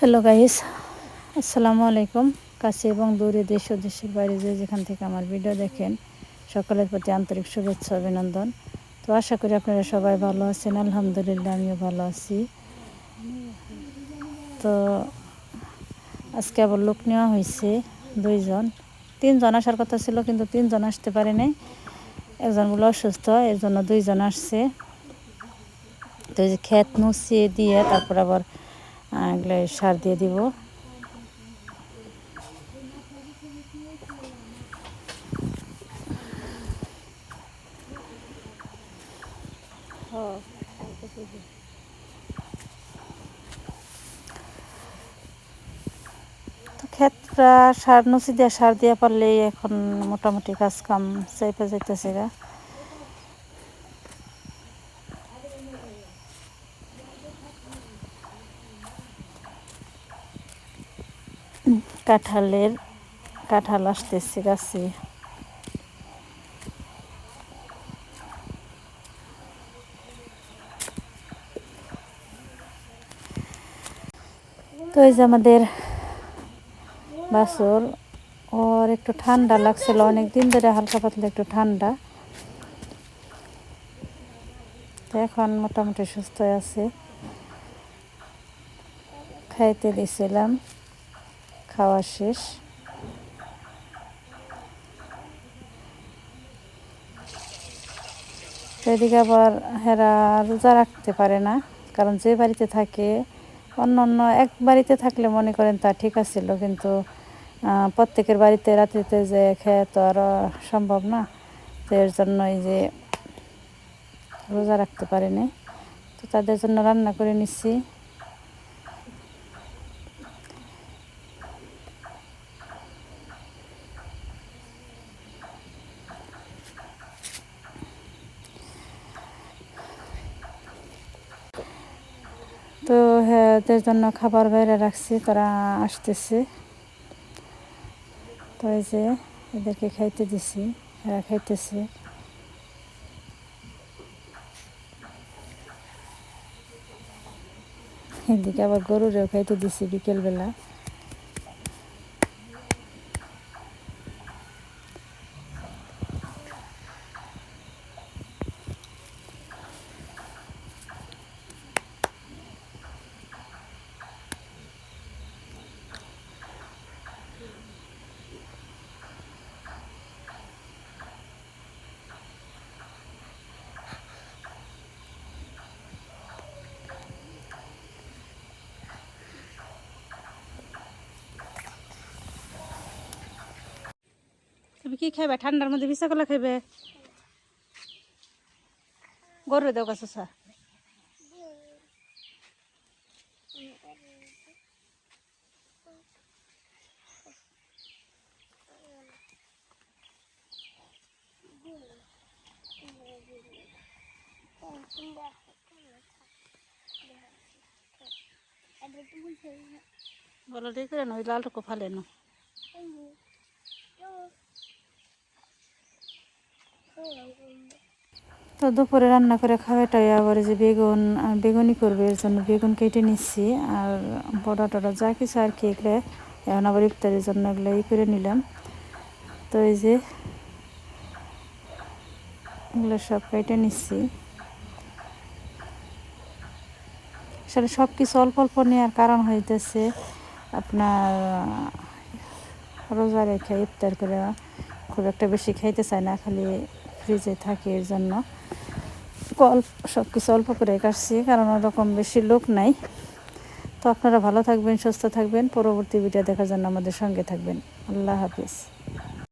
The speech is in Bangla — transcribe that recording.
হ্যালো গাইস, আসসালামু আলাইকুম। কাছে এবং দূরে দেশ ও দেশের বাইরে যেখান থেকে আমার ভিডিও দেখেন, সকলের প্রতি আন্তরিক শুভেচ্ছা অভিনন্দন। তো আশা করি আপনারা সবাই ভালো আছেন। আলহামদুলিল্লাহ, আমিও ভালো আছি। তো আজকে আবার লোক নেওয়া হয়েছে তিনজন আসার কথা ছিল, কিন্তু তিনজন আসতে পারে নাই। একজন বলে অসুস্থ, এর জন্য দুইজন আসছে। তো এই যে ক্ষেত মুছিয়ে দিয়ে তারপর আবার এগুলো সার দিয়ে দিব। তো ক্ষেতটা সার দিয়ে পারলেই এখন মোটামুটি কাজ কাম চাইপা যাইতেছে গা। কাঁঠাল আসতেছে গাছে। তো এই যে আমাদের বাছুর, ওর একটু ঠান্ডা লাগছিল অনেক দিন ধরে, হালকা পাতলা একটু ঠান্ডা। তো এখন মোটামুটি সুস্থ আছে। খাইতে দিয়েছিলাম, খাওয়া শেষ। তো এদিকে আবার হেরা রোজা রাখতে পারে না, কারণ যে বাড়িতে থাকে, অন্য এক বাড়িতে থাকলে মনে করেন তা ঠিক আছিল, কিন্তু প্রত্যেকের বাড়িতে রাত্রিতে যে খেয়ে তো আর সম্ভব না। তো এর জন্য এই যে রোজা রাখতে পারেনি। তো তাদের জন্য রান্না করে নিচ্ছি। তো হ্যাঁ, এদের জন্য খাবার বাইরে রাখছি, তারা আসতেছে। তো এই যে এদেরকে খাইতে দিছি, এরা খাইতেছে। এদিকে আবার গরুরেও খাইতে দিছি বিকেলবেলা। তুমি কি খাইবে? ঠান্ডার মধ্যে বিছা কলা খাইবে? গরু দেও গাছ চা। বলো ঠিক করে নই, লালটুকু ফালে না। তো দুপুরে রান্না করে খাওয়াটাই আবার যে বেগুনি করবে, এর জন্য বেগুন কেটে নিচ্ছি। আর বড়া টড়া যা কিছু আর কি, এগুলো এখন আবার ইফতারের জন্য এগুলো করে নিলাম। তো এই যে এগুলো সব কেটে নিচ্ছি। আসলে সব কিছু অল্প অল্প নেওয়ার কারণ হইতেছে আপনার রোজা রেখে ইফতার করে খুব একটা বেশি খাইতে চায় না, খালি ফ্রিজে থাকে। এর জন্য সব কিছু অল্প করে কাটছি, কারণ ওরকম বেশি লোক নাই। তো আপনারা ভালো থাকবেন, সুস্থ থাকবেন। পরবর্তী ভিডিও দেখার জন্য আমাদের সঙ্গে থাকবেন। আল্লাহ হাফিজ।